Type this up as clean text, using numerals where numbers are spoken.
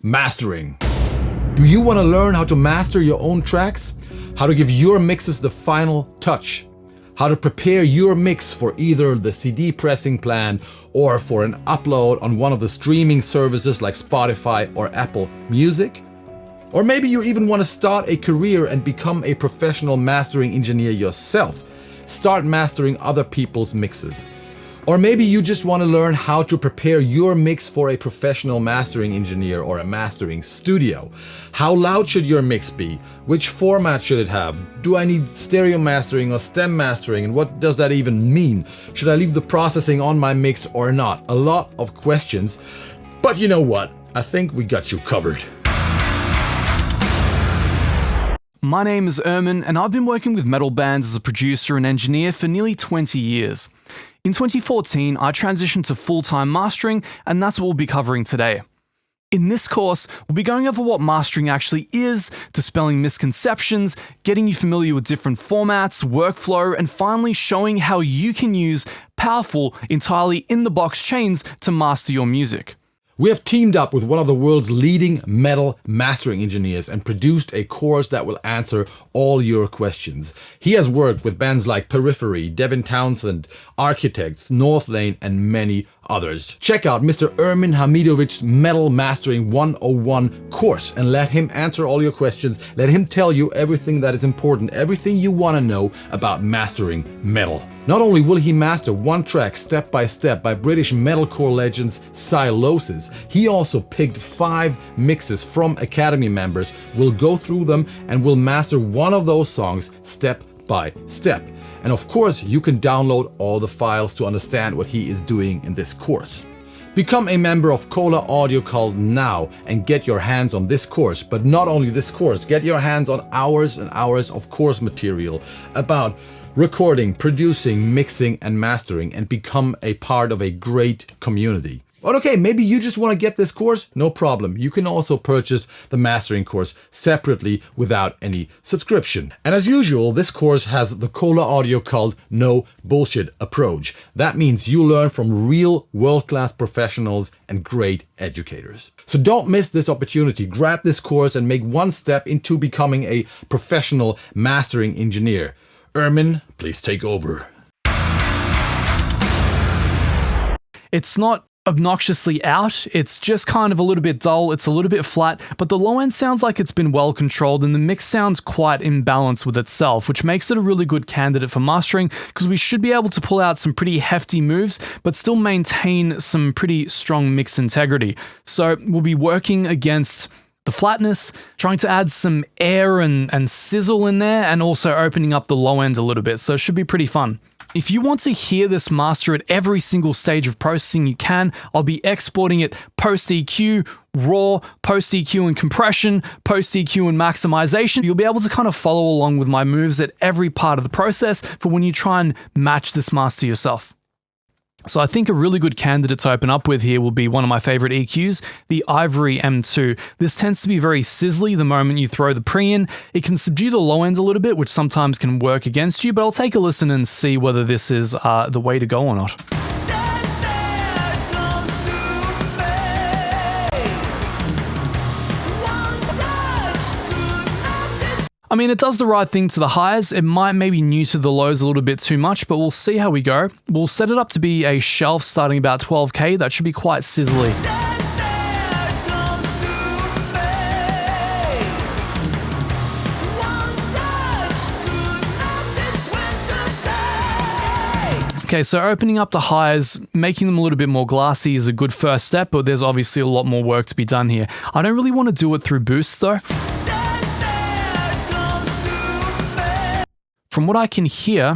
Mastering. Do you want to learn how to master your own tracks? How to give your mixes the final touch? How to prepare your mix for either the CD pressing plan or for an upload on one of the streaming services like Spotify or Apple Music? Or maybe you even want to start a career and become a professional mastering engineer yourself. Start mastering other people's mixes. Or maybe you just want to learn how to prepare your mix for a professional mastering engineer or a mastering studio. How loud should your mix be? Which format should it have? Do I need stereo mastering or stem mastering? And what does that even mean? Should I leave the processing on my mix or not? A lot of questions. But you know what? I think we got you covered. My name is ERMIN, and I've been working with metal bands as a producer and engineer for nearly 20 years. In 2014, I transitioned to full-time mastering, and that's what we'll be covering today. In this course, we'll be going over what mastering actually is, dispelling misconceptions, getting you familiar with different formats, workflow, and finally showing how you can use powerful, entirely in-the-box chains to master your music. We have teamed up with one of the world's leading metal mastering engineers and produced a course that will answer all your questions. He has worked with bands like Periphery, Devin Townsend, Architects, Northlane, and many others. Check out Mr. ERMIN HAMIDOVIC's Metal Mastering 101 course and let him answer all your questions. Let him tell you everything that is important, everything you want to know about mastering metal. Not only will he master one track step by step by British metalcore legends Silosis, he also picked 5 mixes from Academy members, will go through them and will master one of those songs step by step. And of course, you can download all the files to understand what he is doing in this course. Become a member of KOHLE Audio Kult now and get your hands on this course. But not only this course, get your hands on hours and hours of course material about recording, producing, mixing, and mastering, and become a part of a great community. But okay, maybe you just want to get this course? No problem. You can also purchase the mastering course separately without any subscription. And as usual, this course has the KOHLE Audio Kult no bullshit approach. That means you learn from real world-class professionals and great educators. So don't miss this opportunity. Grab this course and make one step into becoming a professional mastering engineer. ERMIN, please take over. It's not obnoxiously out, it's just kind of a little bit dull, it's a little bit flat, but the low end sounds like it's been well controlled and the mix sounds quite in balance with itself, which makes it a really good candidate for mastering because we should be able to pull out some pretty hefty moves but still maintain some pretty strong mix integrity. So we'll be working against the flatness, trying to add some air and sizzle in there, and also opening up the low end a little bit, so it should be pretty fun. If you want to hear this master at every single stage of processing, you can. I'll be exporting it post-EQ, raw, post-EQ and compression, post-EQ and maximization. You'll be able to kind of follow along with my moves at every part of the process for when you try and match this master yourself. So I think a really good candidate to open up with here will be one of my favorite EQs, the Ivory M2. This tends to be very sizzly the moment you throw the pre in. It can subdue the low end a little bit, which sometimes can work against you, but I'll take a listen and see whether this is the way to go or not. I mean, it does the right thing to the highs. It might maybe new to the lows a little bit too much, but we'll see how we go. We'll set it up to be a shelf starting about 12K. That should be quite sizzly. Okay, so opening up the highs, making them a little bit more glassy is a good first step, but there's obviously a lot more work to be done here. I don't really want to do it through boosts though. From what I can hear,